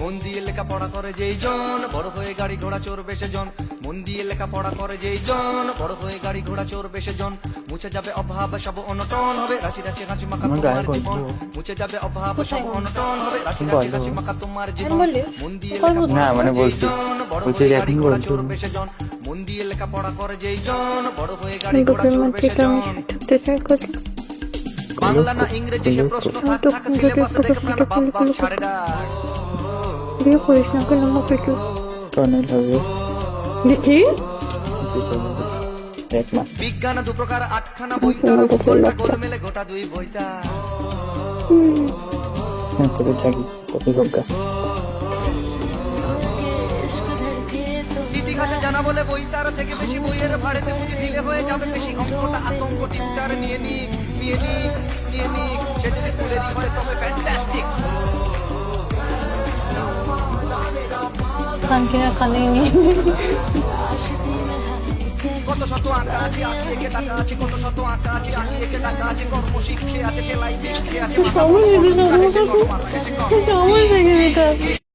মন দিয়ে লেখাপড়া করে যেই জন বড় হয়ে গাড়ি ঘোড়া চড়বে সেজন। মন দিয়ে লেখাপড়া করে যেই জন বড় হয়ে গাড়ি ঘোড়া চড়বে সেজন। মুছে যাবে অভাব সব অনটন হবে রাশি রাশি হাসি মাখা তোমার জীবন। মুছে যাবে অভাব সব অনটন হবে রাশি রাশি হাসি মাখা তোমার জীবন। মন দিয়ে লেখাপড়া করে যেই জন বড় হয়ে গাড়ি ঘোড়া চড়বে সেজন। মন দিয়ে লেখাপড়া করে যেই জন বড় হয়ে গাড়ি ঘোড়া চড়বে সেজন। বাংলা না ইংরেজি সে প্রশ্ন থাকা সিলেবাসে দেখে প্রাণ বাপ বাপ ছাড়ে না। বিয়ে করিস না কেন আমাকে একটু টনেল হবে দেখি এক মাস বিজ্ঞান দু প্রকার আটখানা বই তার ভূগোলটা গোলমেলে গোটা দুই বইটা। করে থাকি কত লোকা ইতিহাসে জানা বলে বই তার থেকে বেশি বইয়ের ভাড়েতে বুঝি ঢিলে হয়ে যাবে বেশি অঙ্কটা আতঙ্ক টিপটার নিয়ে নিক নিয়ে নিক নিয়ে নিক সে যদি স্কুলেরই হয় তবে ফ্যান্টাস্টিক। কান কিনা কানে নিয়ে কত শত আঁকা আছে আঁকি এঁকে টাকা আছে কত শত আঁকা আছে আঁকি এঁকে টাকা আছে কর্ম শিক্ষে আছে সেলাই শিক্ষে আছে সময় দেখে দিতা